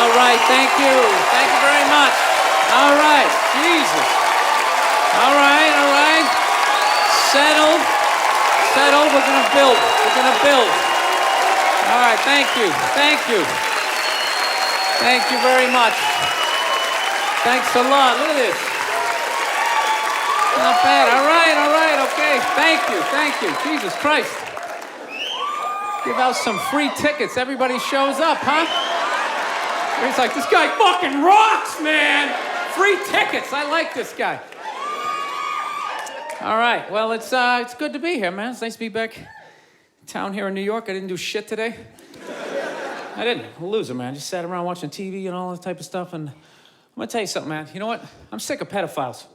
All right, thank you. Thank you very much. All right, Jesus. All right. Settled. We're gonna build. All right, thank you. Thank you very much. Thanks a lot. Look at this. Not bad. All right, okay. Thank you. Jesus Christ. Give out some free tickets. Everybody shows up, huh? He's like, this guy fucking rocks, man. Free tickets. I like this guy. All right. Well, it's good to be here, man. It's nice to be back in town here in New York. I didn't do shit today. I didn't. I'm a loser, man. I just sat around watching TV and all that type of stuff. And I'm gonna tell you something, man. You know what? I'm sick of pedophiles.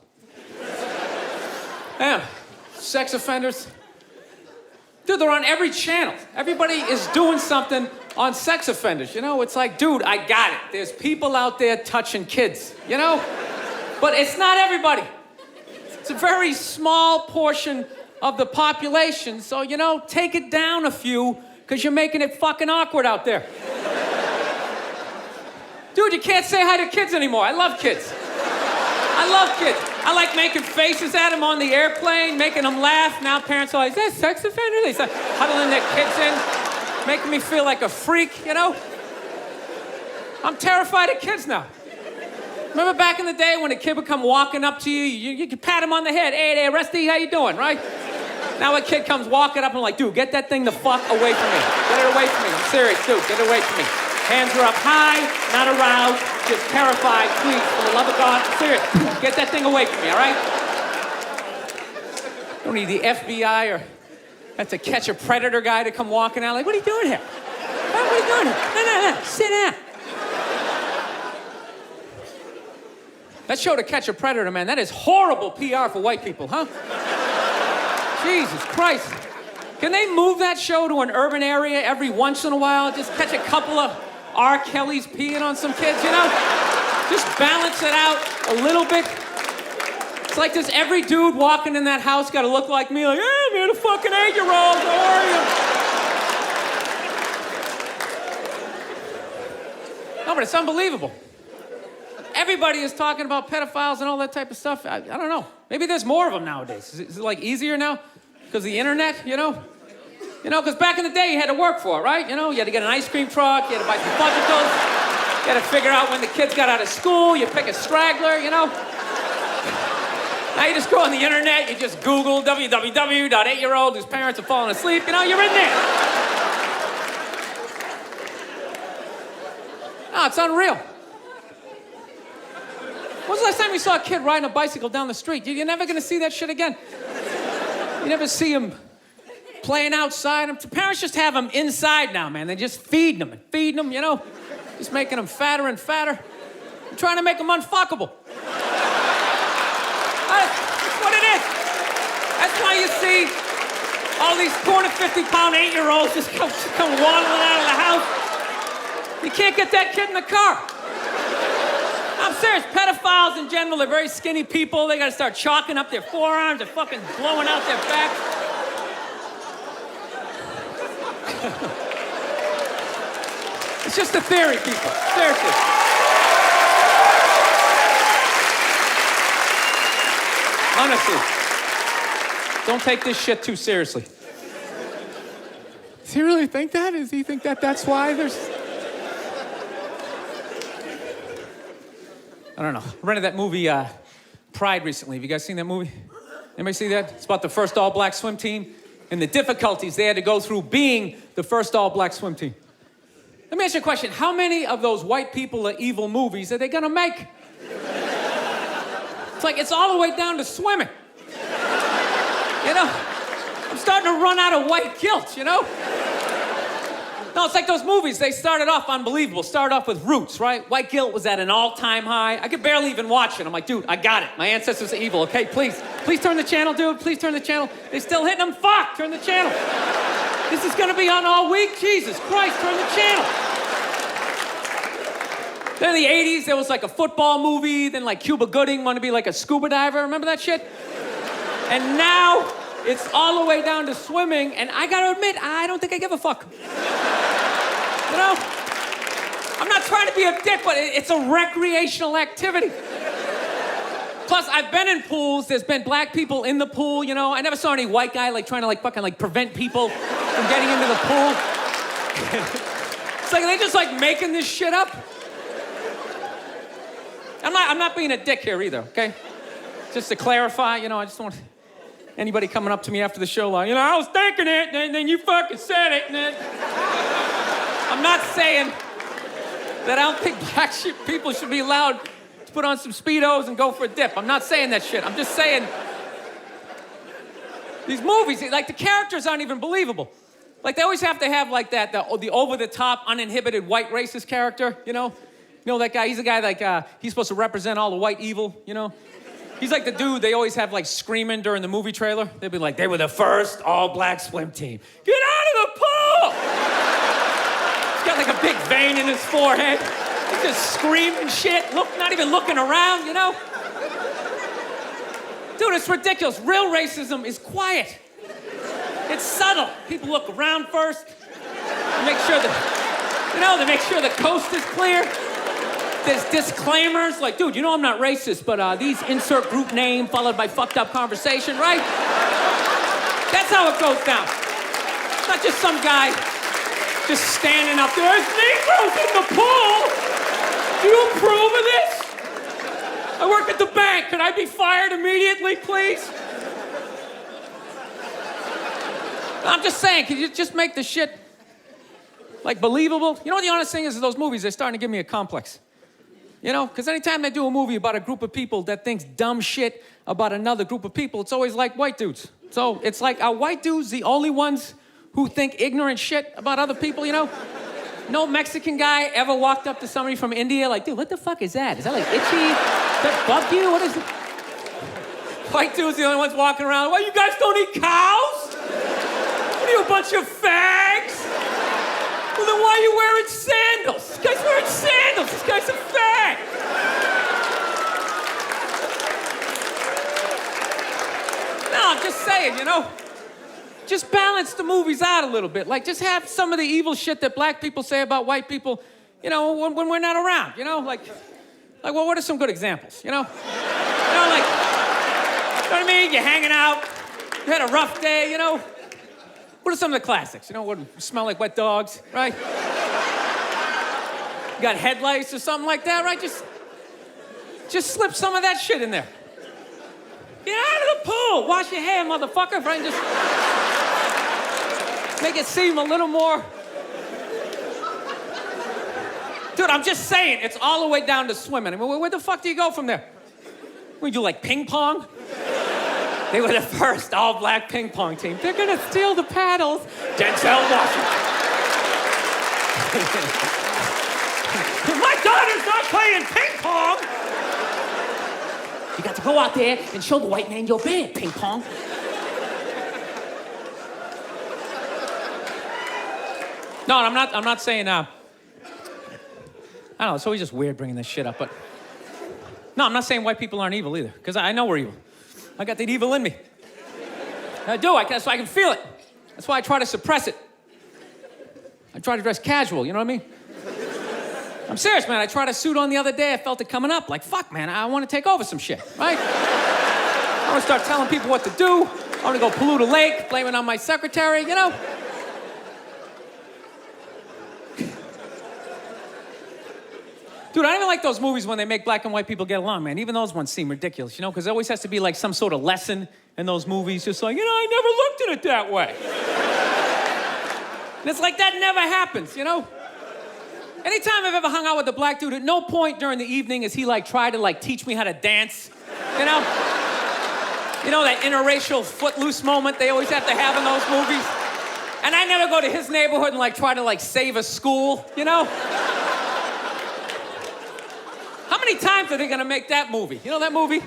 Yeah. Sex offenders. Dude, they're on every channel. Everybody is doing something on sex offenders, you know? It's like, dude, I got it. There's people out there touching kids, you know? But it's not everybody. It's a very small portion of the population, so, you know, take it down a few, because you're making it fucking awkward out there. Dude, you can't say hi to kids anymore. I love kids. I like making faces at them on the airplane, making them laugh. Now parents are like, is that sex offender? They start huddling their kids in, making me feel like a freak, you know? I'm terrified of kids now. Remember back in the day when a kid would come walking up to you, you could pat him on the head. Hey there, Rusty, how you doing, right? Now a kid comes walking up and I'm like, dude, get that thing the fuck away from me. Get it away from me. I'm serious, dude, get it away from me. Hands are up high, not aroused, just terrified. Please, for the love of God, I'm serious. Get that thing away from me, all right? Don't need the FBI or have to catch a predator guy to come walking out. Like, what are you doing here? What are you doing here? No, sit down. That show, To Catch a Predator, man, that is horrible PR for white people, huh? Jesus Christ. Can they move that show to an urban area every once in a while? Just catch a couple of R. Kelly's peeing on some kids, you know? Just balance it out a little bit. It's like, does every dude walking in that house got to look like me? Like, hey, man, a fucking 8-year-old, how are you? No, but it's unbelievable. Everybody is talking about pedophiles and all that type of stuff. I don't know. Maybe there's more of them nowadays. Is it like easier now? Because of the internet, you know? You know, because back in the day, you had to work for it, right? You know, you had to get an ice cream truck, you had to buy some fudgicles, you had to figure out when the kids got out of school, you pick a straggler, you know? Now you just go on the internet, you just Google www.8-year-old whose parents have fallen asleep, you know, you're in there. No, it's unreal. When was the last time you saw a kid riding a bicycle down the street? You're never gonna see that shit again. You never see them playing outside. Parents just have them inside now, man. They just feed them, you know? Just making them fatter and fatter. I'm trying to make them unfuckable. That's what it is. That's why you see all these 250-pound 8-year-olds just come waddling out of the house. You can't get that kid in the car. I'm serious. Pedophiles in general are very skinny people. They gotta start chalking up their forearms. They're fucking blowing out their backs. It's just a theory, people. Seriously. Honestly. Don't take this shit too seriously. Does he really think that? Does he think that that's why there's... I don't know. I rented that movie, Pride, recently. Have you guys seen that movie? Anybody see that? It's about the first all-black swim team and the difficulties they had to go through being the first all-black swim team. Let me ask you a question. How many of those white people are evil movies are they gonna make? It's like, it's all the way down to swimming. You know? I'm starting to run out of white guilt, you know? No, it's like those movies. They started off unbelievable. Started off with Roots, right? White guilt was at an all-time high. I could barely even watch it. I'm like, dude, I got it. My ancestors are evil, okay? Please turn the channel, dude. Please turn the channel. They're still hitting them. Fuck, turn the channel. This is gonna be on all week? Jesus Christ, turn the channel. Then in the 80s, there was like a football movie. Then like Cuba Gooding wanted to be like a scuba diver. Remember that shit? And now it's all the way down to swimming. And I gotta admit, I don't think I give a fuck. You know? I'm not trying to be a dick, but it's a recreational activity. Plus, I've been in pools. There's been black people in the pool, you know. I never saw any white guy like trying to like fucking like prevent people from getting into the pool. It's like they just like making this shit up. I'm not being a dick here either, okay? Just to clarify, you know, I just don't want anybody coming up to me after the show like, you know, I was thinking it, and then you fucking said it, and then... I'm not saying that I don't think black people should be allowed to put on some Speedos and go for a dip. I'm not saying that shit. I'm just saying these movies, like the characters aren't even believable. Like they always have to have like that, the over-the-top, uninhibited white racist character, you know? You know that guy, he's the guy like, he's supposed to represent all the white evil, you know? He's like the dude they always have like screaming during the movie trailer. They'd be like, they were the first all-black swim team. Get out of the pool! He's got like a big vein in his forehead. He's just screaming shit, not even looking around, you know? Dude, it's ridiculous. Real racism is quiet. It's subtle. People look around first. They make sure they make sure the coast is clear. There's disclaimers like, dude, you know I'm not racist, but these insert group name followed by fucked up conversation, right? That's how it goes down. It's not just some guy just standing up there. There's Negroes in the pool. Do you approve of this? I work at the bank. Can I be fired immediately, please? I'm just saying, can you just make the shit, like, believable? You know what the honest thing is those movies, they're starting to give me a complex. You know? Because anytime they do a movie about a group of people that thinks dumb shit about another group of people, it's always like white dudes. So it's like, are white dudes the only ones who think ignorant shit about other people, you know? No Mexican guy ever walked up to somebody from India like, dude, what the fuck is that? Is that like itchy? Does that bug you? What is it? White dudes the only ones walking around, well, you guys don't eat cows? What are you, a bunch of fags? Well, then why are you wearing sandals? This guy's wearing sandals. This guy's a fag. No, I'm just saying, you know, just balance the movies out a little bit. Like, just have some of the evil shit that black people say about white people, you know, when we're not around, you know? Like, well, what are some good examples, you know? You know, like, you know what I mean? You're hanging out, you had a rough day, you know? What are some of the classics? You know, what smell like wet dogs, right? You got headlights or something like that, right? Just slip some of that shit in there. Get out of the pool, wash your hair, motherfucker, right? Just make it seem a little more. Dude, I'm just saying, it's all the way down to swimming. I mean, where the fuck do you go from there? We do like ping pong? They were the first all-black ping pong team. They're gonna steal the paddles. Denzel Washington. My daughter's not playing ping pong. You got to go out there and show the white man you're bad, ping pong. No, I'm not saying, I don't know, it's always just weird bringing this shit up, but... No, I'm not saying white people aren't evil either, because I know we're evil. I got that evil in me. I do, that's why I can feel it. That's why I try to suppress it. I try to dress casual, you know what I mean? I'm serious, man. I tried a suit on the other day. I felt it coming up. Like, fuck, man, I want to take over some shit, right? I want to start telling people what to do. I want to go pollute a lake, blame it on my secretary, you know? Dude, I don't even like those movies when they make black and white people get along, man. Even those ones seem ridiculous, you know? Because there always has to be like some sort of lesson in those movies. Just like, you know, I never looked at it that way. And it's like that never happens, you know? Anytime I've ever hung out with a black dude, at no point during the evening has he like tried to like teach me how to dance, you know? You know, that interracial footloose moment they always have to have in those movies? And I never go to his neighborhood and like try to like save a school, you know? How many times are they gonna make that movie? You know that movie?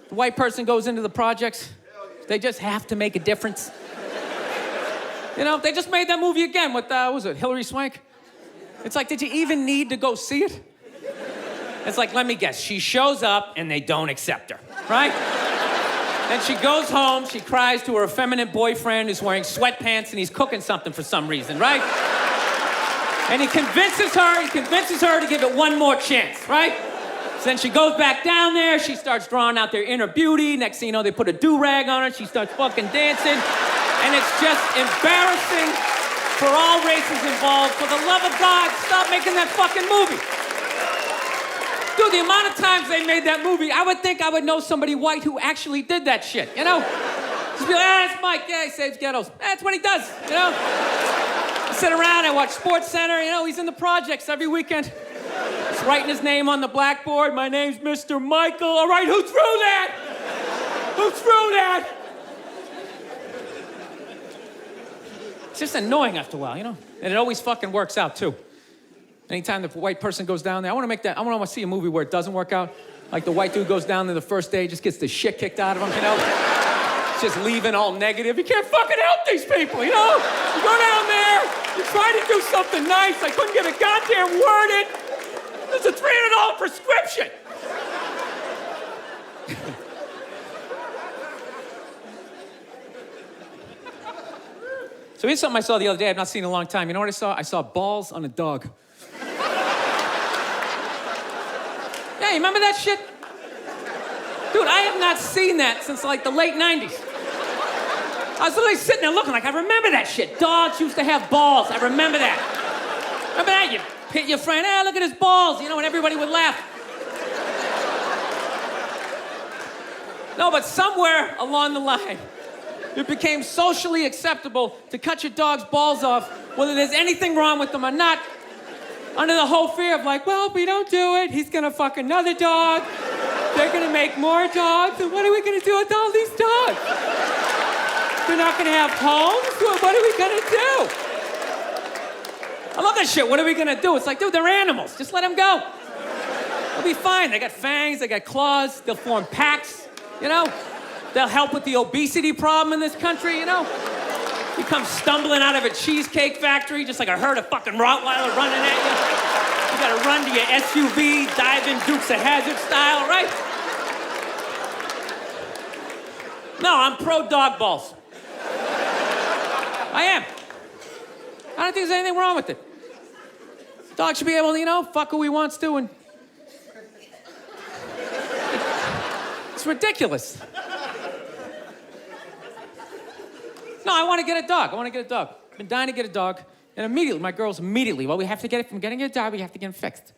The white person goes into the projects. They just have to make a difference. You know, they just made that movie again with, what was it, Hilary Swank? It's like, did you even need to go see it? It's like, let me guess, she shows up and they don't accept her, right? Then she goes home, she cries to her effeminate boyfriend who's wearing sweatpants and he's cooking something for some reason, right? And he convinces her to give it one more chance, right? So then she goes back down there, she starts drawing out their inner beauty. Next thing you know, they put a do-rag on her, she starts fucking dancing. And it's just embarrassing for all races involved. For the love of God, stop making that fucking movie. Dude, the amount of times they made that movie, I would think I would know somebody white who actually did that shit, you know? Just be like, that's Mike, yeah, he saves ghettos. That's what he does, you know? I sit around, I watch Sports Center, you know, he's in the projects every weekend. He's writing his name on the blackboard. My name's Mr. Michael. All right, who threw that? Who threw that? It's just annoying after a while, you know? And it always fucking works out, too. Anytime the white person goes down there, I want to see a movie where it doesn't work out. Like the white dude goes down there the first day, just gets the shit kicked out of him, you know? Just leaving all negative. You can't fucking help these people, you know? You go down there, you try to do something nice. I couldn't get a goddamn word in. There's a $300 prescription. So here's something I saw the other day I've not seen in a long time. You know what I saw? I saw balls on a dog. Yeah, you remember that shit? Dude, I have not seen that since like the late 90s. I was literally sitting there looking like, I remember that shit. Dogs used to have balls. I remember that. Remember that? You hit your friend, hey, look at his balls, you know, and everybody would laugh. No, but somewhere along the line, it became socially acceptable to cut your dog's balls off, whether there's anything wrong with them or not, under the whole fear of like, well, if we don't do it, he's gonna fuck another dog. They're gonna make more dogs, and what are we gonna do with all these dogs? They're not gonna have homes? Well, what are we gonna do? I love that shit. What are we gonna do? It's like, dude, they're animals. Just let them go. They'll be fine. They got fangs, they got claws, they'll form packs, you know? They'll help with the obesity problem in this country, you know? You come stumbling out of a cheesecake factory just like a herd of fucking Rottweiler running at you. You gotta run to your SUV, dive in Dukes of Hazzard style, right? No, I'm pro dog balls. I am. I don't think there's anything wrong with it. Dog should be able to, you know, fuck who he wants to, and it's ridiculous. No, I want to get a dog. I've been dying to get a dog. And immediately, my girls well, we have to get it from getting a dog, we have to get him fixed.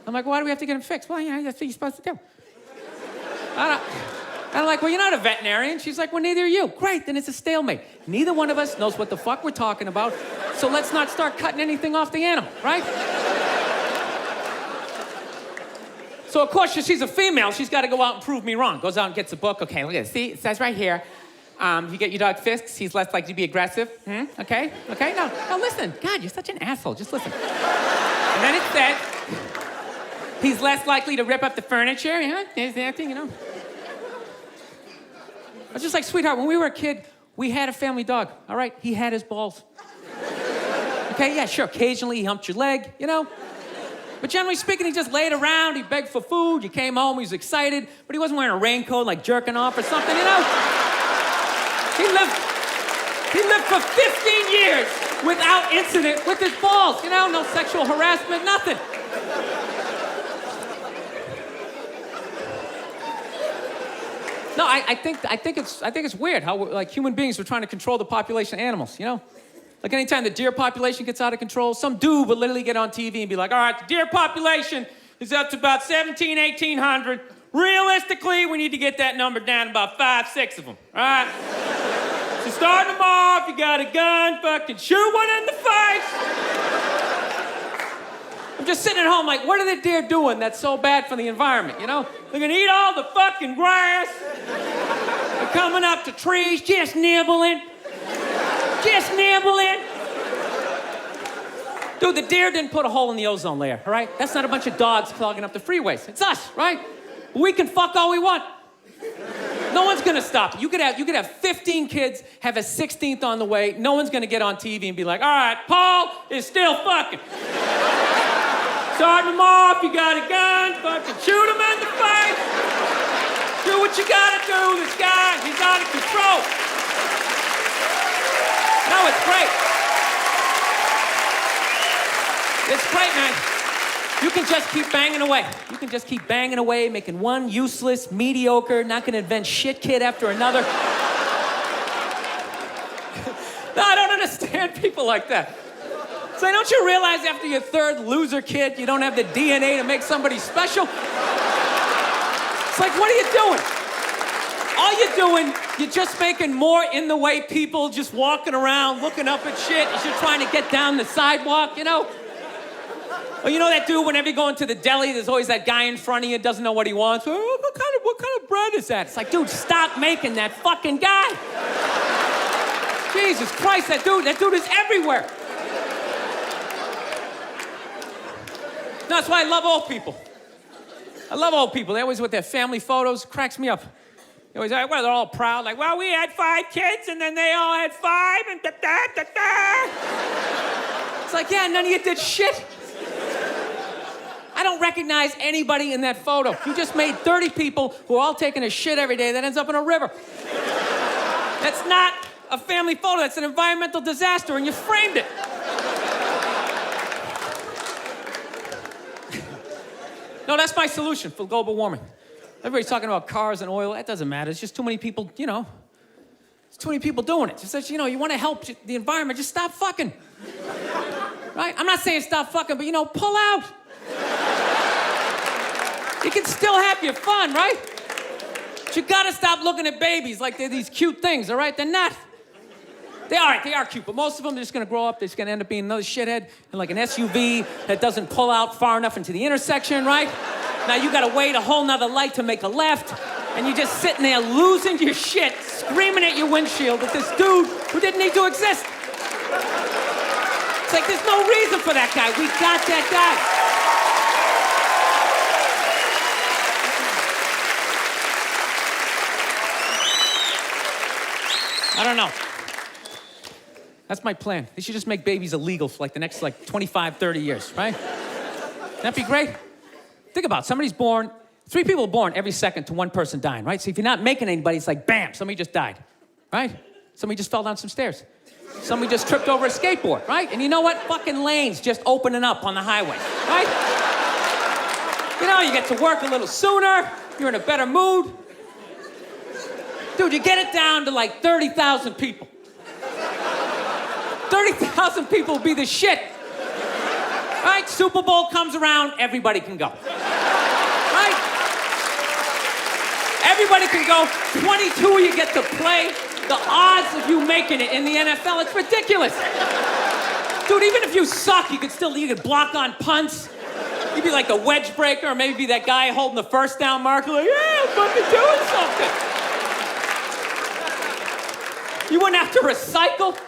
I'm like, why do we have to get him fixed? Well, you know, that's what you're supposed to do. I'm like, well, you're not a veterinarian. She's like, well, neither are you. Great, then it's a stalemate. Neither one of us knows what the fuck we're talking about, so let's not start cutting anything off the animal, right? So, of course, she's a female. She's got to go out and prove me wrong. Goes out and gets a book. Okay, look at this. See, it says right here, if you get your dog fixed, he's less likely to be aggressive. Okay? No, listen. God, you're such an asshole. Just listen. And then it says, he's less likely to rip up the furniture. Yeah, there's that thing, you know. I was just like, sweetheart, when we were a kid, we had a family dog, all right? He had his balls. Okay, yeah, sure. Occasionally, he humped your leg, you know? But generally speaking, he just laid around, he begged for food, you came home, he was excited, but he wasn't wearing a raincoat, like jerking off or something, you know? He lived for 15 years without incident with his balls, you know? No sexual harassment, nothing. No, I think it's weird how like human beings are trying to control the population of animals, you know? Like anytime the deer population gets out of control, some dude would literally get on TV and be like, all right, the deer population is up to about 1,800. Realistically, we need to get that number down to about 5, 6 of them, all right? So starting them off, you got a gun, fucking shoot one in the face. I'm just sitting at home like, what are the deer doing that's so bad for the environment, you know? They're gonna eat all the fucking grass. They're coming up to trees, just nibbling. Dude, the deer didn't put a hole in the ozone layer, all right? That's not a bunch of dogs clogging up the freeways. It's us, right? We can fuck all we want. No one's gonna stop it. You could have 15 kids, have a 16th on the way. No one's gonna get on TV and be like, all right, Paul is still fucking. Start him off, you got a gun, fucking shoot him in the face. Do what you gotta do, this guy, he's out of control. No, it's great. It's great, man. You can just keep banging away. You can just keep banging away, making one useless, mediocre, not gonna invent shit kid after another. No, I don't understand people like that. It's like, don't you realize after your third loser kid, you don't have the DNA to make somebody special? It's like, what are you doing? All you're doing, you're just making more in the way people just walking around, looking up at shit as you're trying to get down the sidewalk, you know? Or you know that dude, whenever you go into the deli, there's always that guy in front of you, doesn't know what he wants. Oh, what kind of bread is that? It's like, dude, stop making that fucking guy. Jesus Christ, that dude is everywhere. No, that's why I love old people. I love old people. They always with their family photos, cracks me up. They always, well, they're all proud, like, well, we had 5 kids, and then they all had 5, and da-da-da-da. It's like, yeah, none of you did shit. I don't recognize anybody in that photo. You just made 30 people who are all taking a shit every day that ends up in a river. That's not a family photo. That's an environmental disaster, and you framed it. No, that's my solution for global warming. Everybody's talking about cars and oil. That doesn't matter. It's just too many people, you know. There's too many people doing it. Just that, you know, you want to help the environment, just stop fucking. Right? I'm not saying stop fucking, but, you know, pull out. You can still have your fun, right? But you gotta stop looking at babies like they're these cute things, all right? They're not. They are cute, but most of them are just gonna grow up, they're just gonna end up being another shithead in like an SUV that doesn't pull out far enough into the intersection, right? Now you gotta wait a whole nother light to make a left, and you're just sitting there losing your shit, screaming at your windshield at this dude who didn't need to exist. It's like, there's no reason for that guy. We got that guy. I don't know. That's my plan. They should just make babies illegal for like the next 25, 30 years, right? That'd be great. Think about it. Somebody's born, 3 people are born every second to 1 person dying, right? So if you're not making anybody, it's like, bam, somebody just died, right? Somebody just fell down some stairs. Somebody just tripped over a skateboard, right? And you know what? Fucking lanes just opening up on the highway, right? You know, you get to work a little sooner, you're in a better mood. Dude, you get it down to like 30,000 people. 30,000 people will be the shit. Right? Super Bowl comes around, everybody can go. Right? Everybody can go. 22 you get to play. The odds of you making it in the NFL, it's ridiculous. Dude, even if you suck, you could block on punts. You'd be like the wedge breaker, or maybe be that guy holding the first down marker, like, yeah, I'm fucking doing something. You wouldn't have to recycle.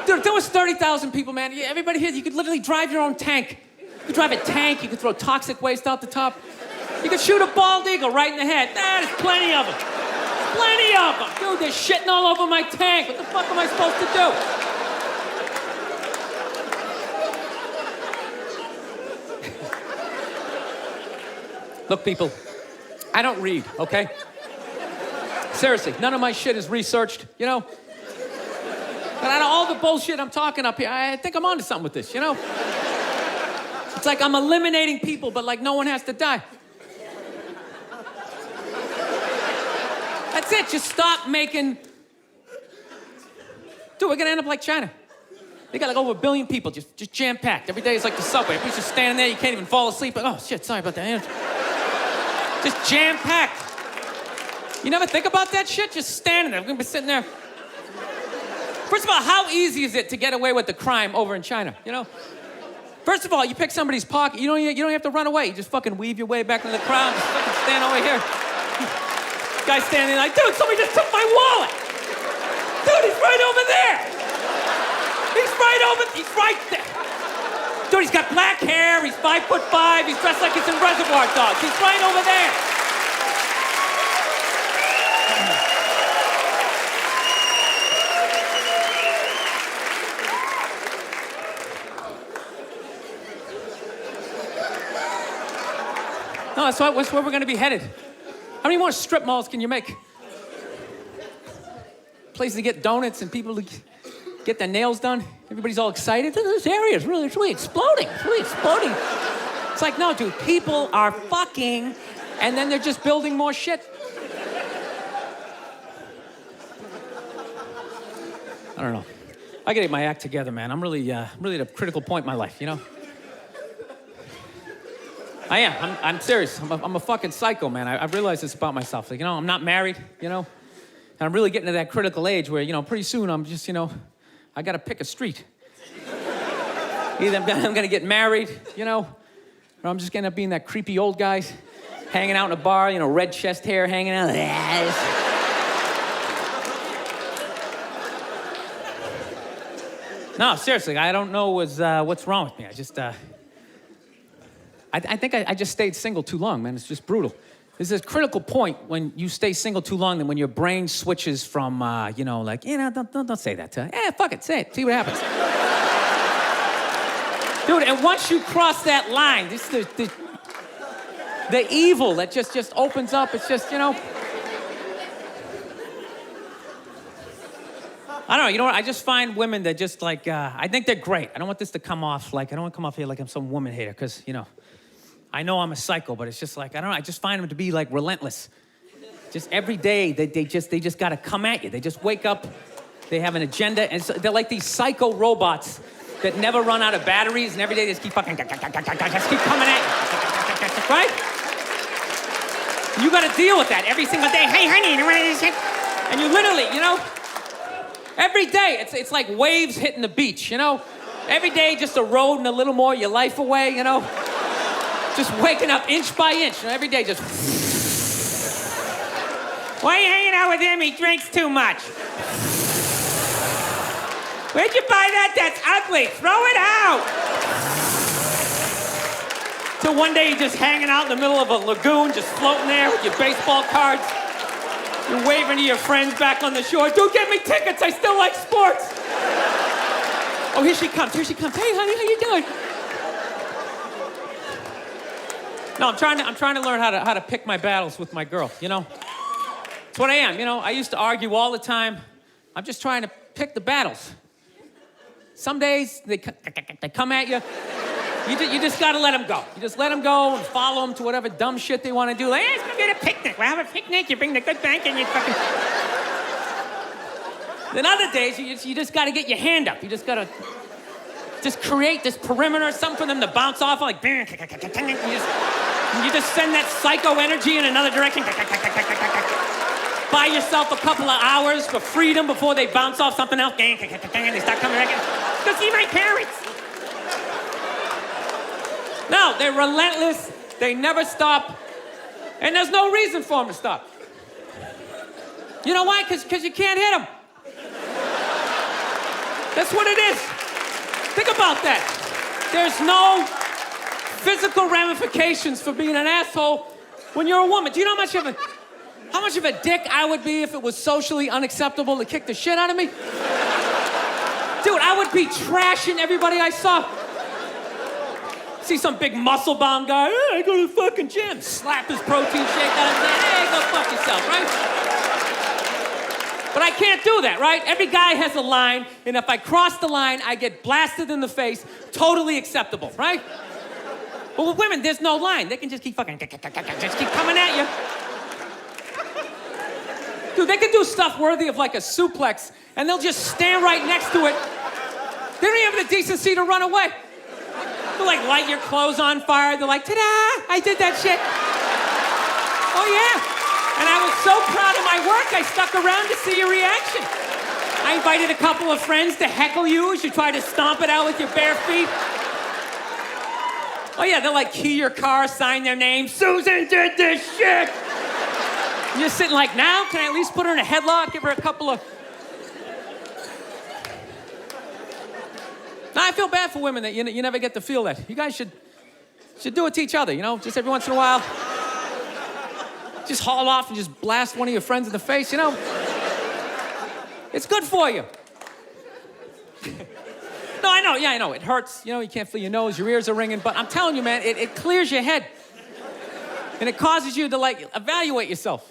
Dude, if there was 30,000 people, man, everybody here, you could literally drive your own tank. You could drive a tank, you could throw toxic waste out the top. You could shoot a bald eagle right in the head. There's plenty of them. Plenty of them. Dude, they're shitting all over my tank. What the fuck am I supposed to do? Look, people, I don't read, okay? Seriously, none of my shit is researched, you know? But out of all the bullshit I'm talking up here, I think I'm onto something with this, you know? It's like I'm eliminating people, but like no one has to die. That's it, just stop making... Dude, we're gonna end up like China. They got like over 1 billion people, just jam-packed. Every day is like the subway. Everybody's just standing there, you can't even fall asleep. Oh, shit, sorry about that. Just jam-packed. You never think about that shit? Just standing there. We're gonna be sitting there. First of all, how easy is it to get away with the crime over in China, you know? First of all, you pick somebody's pocket, you don't have to run away. You just fucking weave your way back into the crowd, just fucking stand over here. Guy's standing there like, dude, somebody just took my wallet. Dude, he's right over there. He's right there. Dude, he's got black hair, he's 5'5", he's dressed like he's in Reservoir Dogs. He's right over there. No, that's where we're gonna be headed. How many more strip malls can you make? Place to get donuts and people to... get their nails done. Everybody's all excited. This area is really, it's really exploding. It's really exploding. It's like, no, dude, people are fucking, and then they're just building more shit. I don't know. I gotta get my act together, man. I'm really at a critical point in my life, you know? I am. I'm serious. I'm a fucking psycho, man. I've realized this about myself. Like, you know, I'm not married, you know? And I'm really getting to that critical age where, you know, pretty soon I'm just, you know, I gotta pick a street. Either I'm gonna get married, you know, or I'm just gonna be that creepy old guy hanging out in a bar, you know, red chest hair hanging out. No, seriously, I don't know what's wrong with me. I just, I think I just stayed single too long, man. It's just brutal. There's this critical point when you stay single too long, then when your brain switches from, you know, like, you know, don't say that to her. Fuck it, say it, see what happens. Dude, and once you cross that line, this the evil that just opens up. It's just, you know. I don't know, you know what? I just find women that just like, I think they're great. I don't want this to come off like, I don't want to come off here like I'm some woman hater, because, you know, I know I'm a psycho, but it's just like, I don't know, I just find them to be like relentless. Just every day, they just gotta come at you. They just wake up, they have an agenda, and so they're like these psycho robots that never run out of batteries, and every day they just keep fucking, just keep coming at you, right? You gotta deal with that every single day. Hey, honey, you want this shit? And you literally, you know, every day, it's like waves hitting the beach, you know? Every day, just eroding a little more your life away, you know? Just waking up inch by inch, you know? Every day, just... Why are you hanging out with him? He drinks too much. Where'd you buy that? That's ugly. Throw it out. Till one day, you're just hanging out in the middle of a lagoon, just floating there with your baseball cards. You're waving to your friends back on the shore. Dude, get me tickets. I still like sports. Oh, here she comes. Here she comes. Hey, honey, how you doing? No, I'm trying to learn how to pick my battles with my girl, you know? It's what I am, you know? I used to argue all the time. I'm just trying to pick the battles. Some days, they come at you. You just gotta let them go. You just let them go and follow them to whatever dumb shit they want to do. Like, hey, let's go get a picnic. We'll have a picnic. You bring the good bank and you fucking... Then other days, you just gotta get your hand up. You just gotta just create this perimeter, something for them to bounce off, like... You just send that psycho energy in another direction. Buy yourself a couple of hours for freedom before they bounce off something else. They start coming back in. Go see my parents. No, they're relentless. They never stop. And there's no reason for them to stop. You know why? Because you can't hit them. That's what it is. Think about that. There's no physical ramifications for being an asshole when you're a woman. Do you know how much of a dick I would be if it was socially unacceptable to kick the shit out of me? Dude, I would be trashing everybody I saw. See some big muscle-bound guy, hey, I go to the fucking gym. Slap his protein shake out of his hand, hey, go fuck yourself, right? But I can't do that, right? Every guy has a line, and if I cross the line, I get blasted in the face. Totally acceptable, right? But with women, there's no line. They can just keep fucking, just keep coming at you. Dude, they can do stuff worthy of like a suplex, and they'll just stand right next to it. They don't even have the decency to run away. They'll like light your clothes on fire. They're like, ta-da, I did that shit. Oh yeah. And I was so proud of my work, I stuck around to see your reaction. I invited a couple of friends to heckle you as you try to stomp it out with your bare feet. Oh yeah, they'll like key your car, sign their name. Susan did this shit. And you're sitting like, now, can I at least put her in a headlock, give her a couple of... Now, I feel bad for women that you never get to feel that. You guys should do it to each other, you know? Just every once in a while. Just haul off and just blast one of your friends in the face, you know? It's good for you. No, I know, yeah, I know. It hurts, you know, you can't feel your nose, your ears are ringing, but I'm telling you, man, it clears your head. And it causes you to, like, evaluate yourself.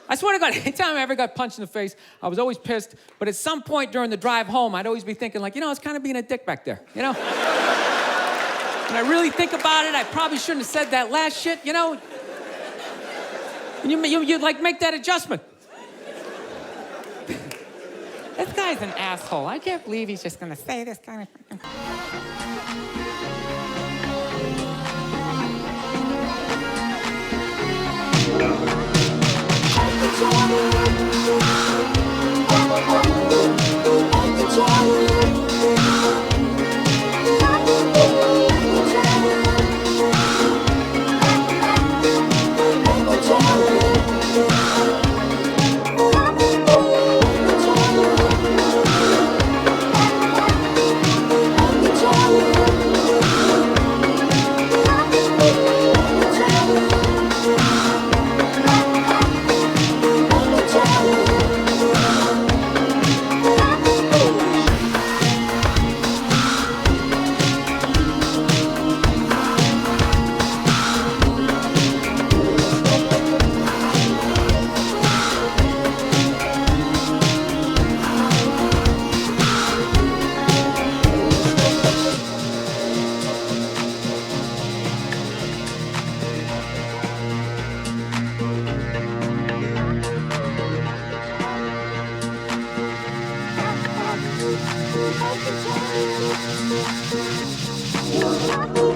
I swear to God, anytime I ever got punched in the face, I was always pissed. But at some point during the drive home, I'd always be thinking like, I was kind of being a dick back there, When I really think about it, I probably shouldn't have said that last shit, And you like make that adjustment. This guy's an asshole. I can't believe he's just gonna say this kind of freaking... Pt1